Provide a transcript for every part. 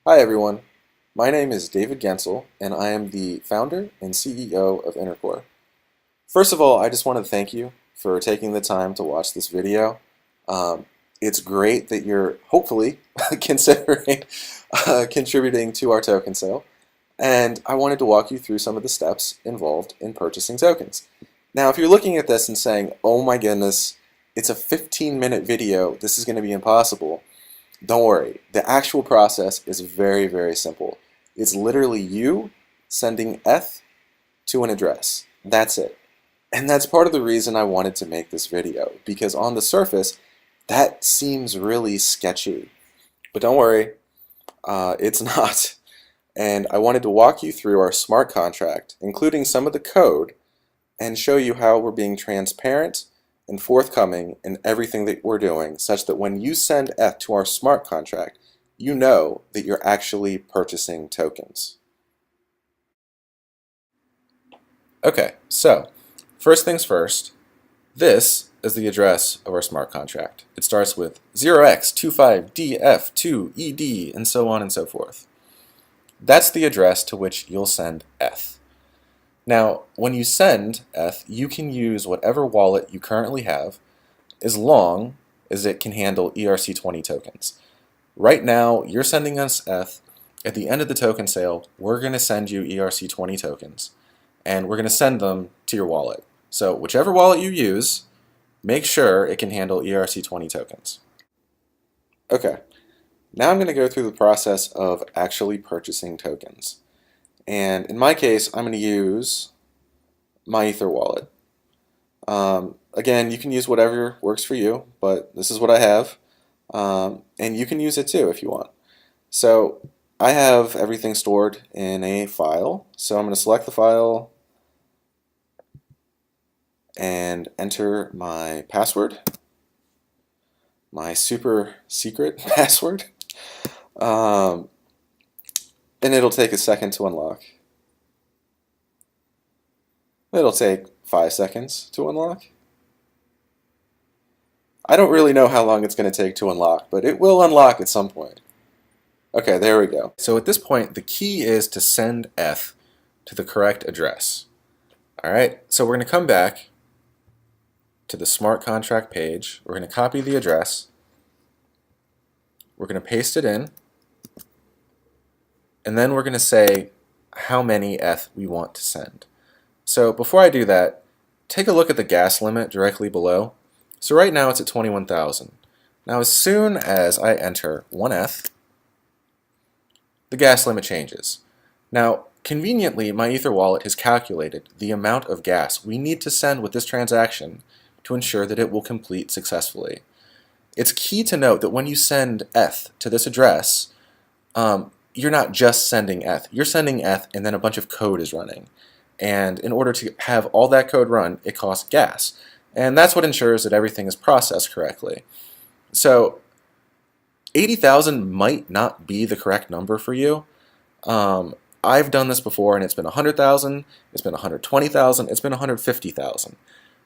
Hi everyone, my name is David Gensel and I am the founder and CEO of INNERCORE. First of all, I just want to thank you for taking the time to watch this video. It's great that you're hopefully considering contributing to our token sale, and I wanted to walk you through some of the steps involved in purchasing tokens. Now, if you're looking at this and saying, oh my goodness, it's a 15-minute video, this is going to be impossible, don't worry, the actual process is very, very simple. It's literally you sending ETH to an address. That's it. And that's part of the reason I wanted to make this video, because on the surface, that seems really sketchy. But don't worry, it's not. And I wanted to walk you through our smart contract, including some of the code, and show you how we're being transparent and forthcoming in everything that we're doing, such that when you send ETH to our smart contract, you know that you're actually purchasing tokens. Okay, so first things first, this is the address of our smart contract. It starts with 0x25DF2ED and so on and so forth. That's the address to which you'll send ETH. Now, when you send ETH, you can use whatever wallet you currently have as long as it can handle ERC20 tokens. Right now, you're sending us ETH. At the end of the token sale, we're going to send you ERC20 tokens, and we're going to send them to your wallet. So whichever wallet you use, make sure it can handle ERC20 tokens. Okay, now I'm going to go through the process of actually purchasing tokens. And in my case, I'm going to use my Ether wallet. Again, you can use whatever works for you, but this is what I have. And you can use it too if you want. So I have everything stored in a file. So I'm going to select the file and enter my password, my super secret password. And it'll take a second to unlock. It'll take 5 seconds to unlock. I don't really know how long it's going to take to unlock, but it will unlock at some point. Okay, there we go. So at this point, the key is to send ETH to the correct address. Alright, so we're going to come back to the smart contract page. We're going to copy the address. We're going to paste it in. And then we're going to say how many ETH we want to send. So before I do that, take a look at the gas limit directly below. So right now it's at 21,000. Now as soon as I enter 1 ETH, the gas limit changes. Now conveniently, my Ether wallet has calculated the amount of gas we need to send with this transaction to ensure that it will complete successfully. It's key to note that when you send ETH to this address, you're not just sending ETH. You're sending ETH and then a bunch of code is running. And in order to have all that code run, it costs gas. And that's what ensures that everything is processed correctly. So 80,000 might not be the correct number for you. I've done this before and it's been 100,000, it's been 120,000, it's been 150,000.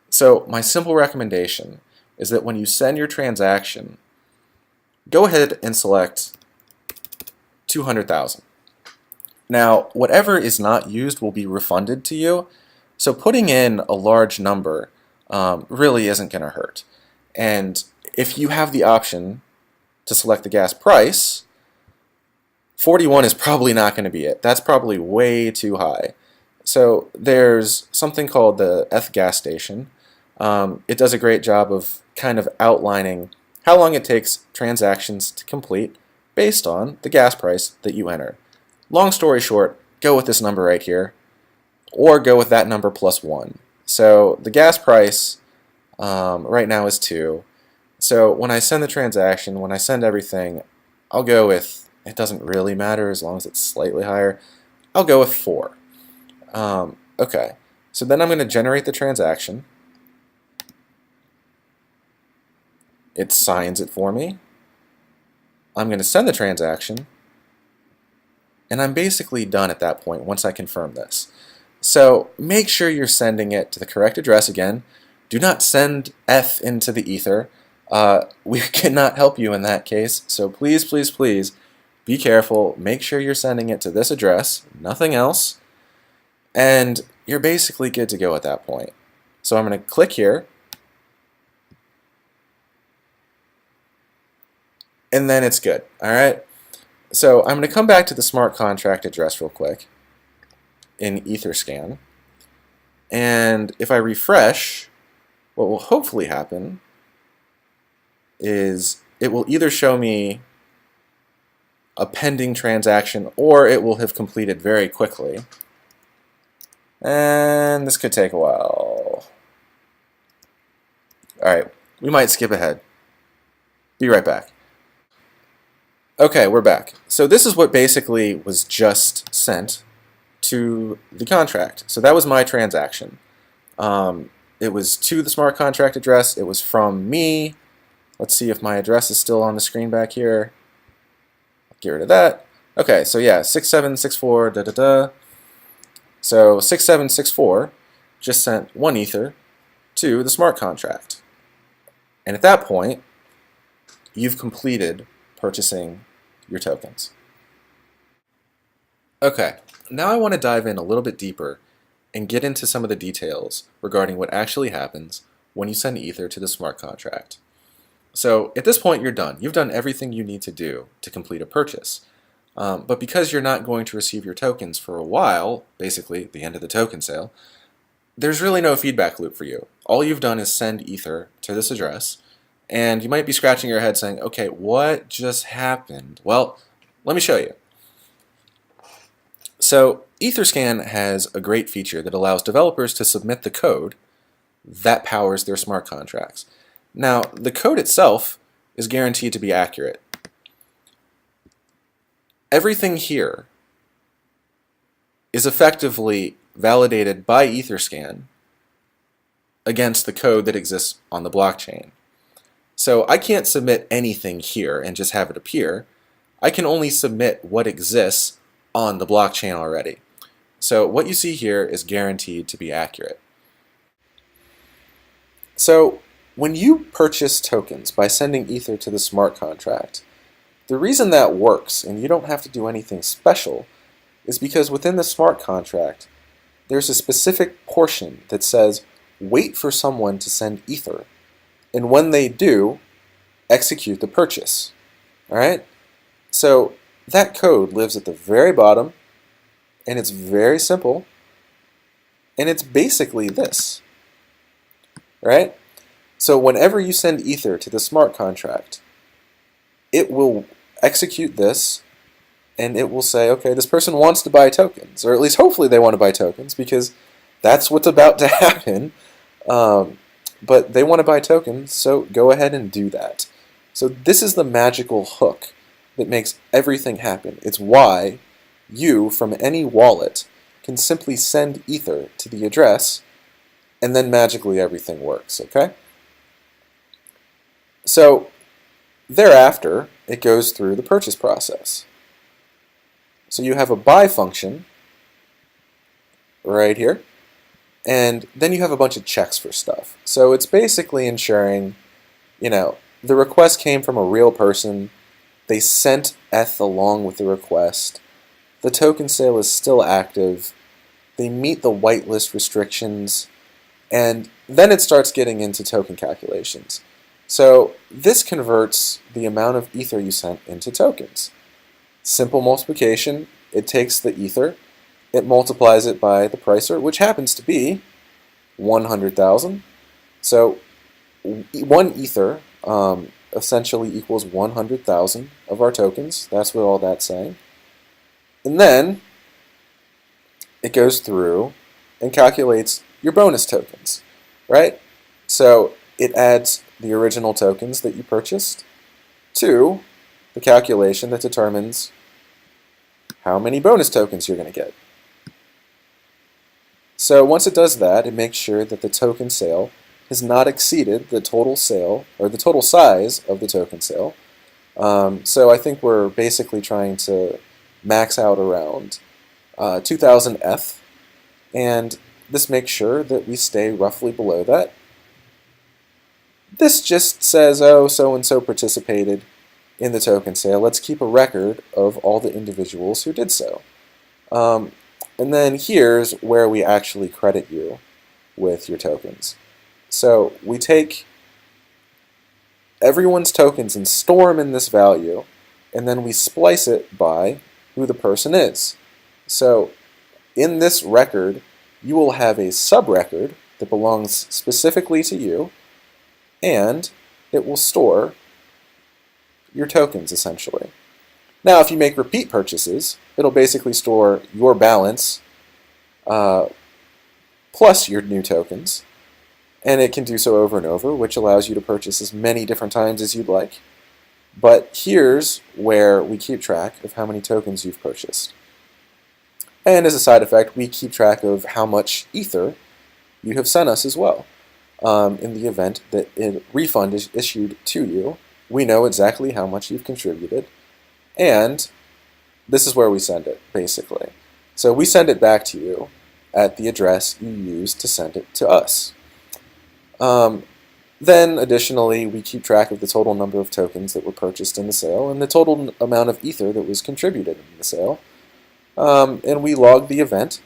So my simple recommendation is that when you send your transaction, go ahead and select 200,000. Now, whatever is not used will be refunded to you, so putting in a large number really isn't going to hurt. And if you have the option to select the gas price, 41 is probably not going to be it. That's probably way too high. So there's something called the ETH gas station. It does a great job of kind of outlining how long it takes transactions to complete based on the gas price that you enter. Long story short, go with this number right here, or go with that number plus 1. So the gas price right now is 2. So when I send the transaction, when I send everything, I'll go with, it doesn't really matter as long as it's slightly higher, I'll go with 4. Okay, so then I'm going to generate the transaction. It signs it for me. I'm going to send the transaction, and I'm basically done at that point once I confirm this. So make sure you're sending it to the correct address again. Do not send ETH into the Ether. We cannot help you in that case, so please, please, please Be careful, make sure you're sending it to this address, nothing else, and you're basically good to go at that point. So I'm going to click here, and then it's good. All right. So I'm going to come back to the smart contract address real quick in EtherScan, and if I refresh, what will hopefully happen is it will either show me a pending transaction or it will have completed very quickly. And this could take a while. Alright, we might skip ahead. Be right back. Okay, we're back. So this is what basically was just sent to the contract. So that was my transaction. It was to the smart contract address. It was from me. Let's see if my address is still on the screen back here. Get rid of that. Okay, so yeah, 6764 da da da. So 6764 just sent 1 Ether to the smart contract. And at that point, you've completed purchasing your tokens. Okay, now I want to dive in a little bit deeper and get into some of the details regarding what actually happens when you send Ether to the smart contract. So at this point, you're done. You've done everything you need to do to complete a purchase. But because you're not going to receive your tokens for a while, basically the end of the token sale, there's really no feedback loop for you. All you've done is send Ether to this address, and you might be scratching your head saying, okay, what just happened? Well, let me show you. So EtherScan has a great feature that allows developers to submit the code that powers their smart contracts. Now, the code itself is guaranteed to be accurate. Everything here is effectively validated by EtherScan against the code that exists on the blockchain. So I can't submit anything here and just have it appear. I can only submit what exists on the blockchain already. So what you see here is guaranteed to be accurate. So when you purchase tokens by sending Ether to the smart contract, the reason that works, and you don't have to do anything special, is because within the smart contract, there's a specific portion that says, wait for someone to send Ether. And when they do, execute the purchase. All right? So that code lives at the very bottom, and it's very simple, and it's basically this. Right? So whenever you send Ether to the smart contract, it will execute this, and it will say, okay, this person wants to buy tokens, or at least hopefully they want to buy tokens, because that's what's about to happen. But they want to buy tokens, so go ahead and do that. So this is the magical hook that makes everything happen. It's why you, from any wallet, can simply send Ether to the address, and then magically everything works, okay? So thereafter, it goes through the purchase process. So you have a buy function right here, and then you have a bunch of checks for stuff. So it's basically ensuring, the request came from a real person, they sent ETH along with the request, the token sale is still active, they meet the whitelist restrictions, and then it starts getting into token calculations. So this converts the amount of Ether you sent into tokens. Simple multiplication, it takes the Ether, it multiplies it by the pricer, which happens to be 100,000. So 1 Ether essentially equals 100,000 of our tokens. That's what all that's saying. And then it goes through and calculates your bonus tokens, right? So it adds the original tokens that you purchased to the calculation that determines how many bonus tokens you're going to get. So once it does that, it makes sure that the token sale has not exceeded the total sale, or the total size of the token sale. So I think we're basically trying to max out around 2,000 ETH, and this makes sure that we stay roughly below that. This just says, oh, so-and-so participated in the token sale, let's keep a record of all the individuals who did so. And then here's where we actually credit you with your tokens. So we take everyone's tokens and store them in this value, and then we splice it by who the person is. So in this record, you will have a sub-record that belongs specifically to you, and it will store your tokens, essentially. Now, if you make repeat purchases, it'll basically store your balance plus your new tokens, and it can do so over and over, which allows you to purchase as many different times as you'd like. But here's where we keep track of how many tokens you've purchased. And as a side effect, we keep track of how much Ether you have sent us as well. In the event that a refund is issued to you, we know exactly how much you've contributed, and this is where we send it, basically. So we send it back to you at the address you used to send it to us. Then, additionally, we keep track of the total number of tokens that were purchased in the sale and the total amount of Ether that was contributed in the sale. And we log the event.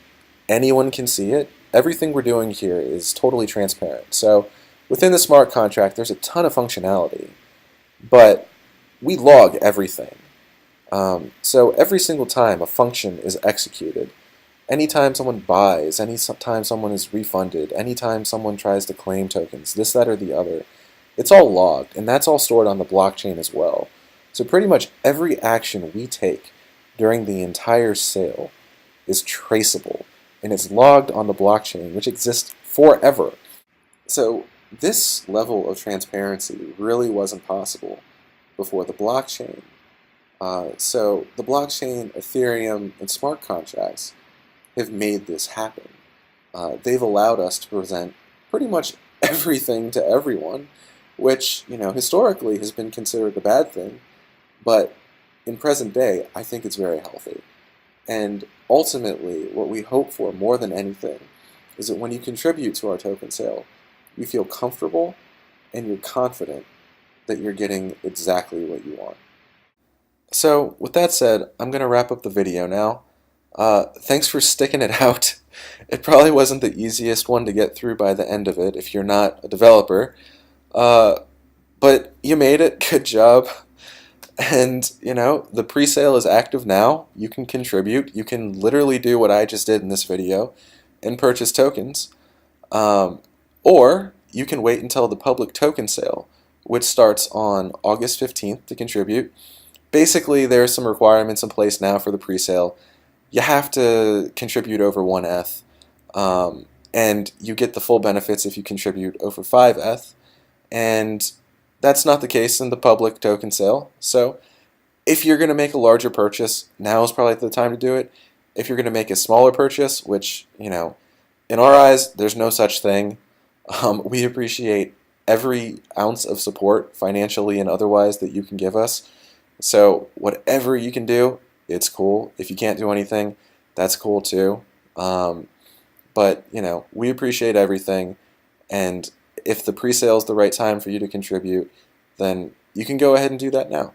Anyone can see it. Everything we're doing here is totally transparent. So within the smart contract, there's a ton of functionality, but we log everything. So every single time a function is executed, anytime someone buys, anytime someone is refunded, anytime someone tries to claim tokens, this, that, or the other, it's all logged, and that's all stored on the blockchain as well. So pretty much every action we take during the entire sale is traceable, and it's logged on the blockchain, which exists forever. So this level of transparency really wasn't possible before the blockchain. So the blockchain, Ethereum, and smart contracts have made this happen. They've allowed us to present pretty much everything to everyone, which, historically has been considered a bad thing, but in present day, I think it's very healthy. And ultimately, what we hope for more than anything is that when you contribute to our token sale, you feel comfortable and you're confident that you're getting exactly what you want. So with that said, I'm going to wrap up the video now. Thanks for sticking it out. It probably wasn't the easiest one to get through by the end of it if you're not a developer. But you made it. Good job. And, the pre-sale is active now. You can contribute. You can literally do what I just did in this video and purchase tokens. Or you can wait until the public token sale, which starts on August 15th to contribute. Basically, there are some requirements in place now for the pre-sale. You have to contribute over 1 ETH, and you get the full benefits if you contribute over 5 ETH. And that's not the case in the public token sale. So if you're going to make a larger purchase, now is probably the time to do it. If you're going to make a smaller purchase, which, in our eyes, there's no such thing. We appreciate every ounce of support, financially and otherwise, that you can give us. So whatever you can do, it's cool. If you can't do anything, that's cool too. But, we appreciate everything. And if the pre-sale is the right time for you to contribute, then you can go ahead and do that now.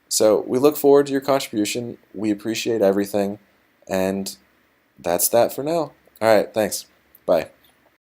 So we look forward to your contribution. We appreciate everything. And that's that for now. All right, thanks. Bye.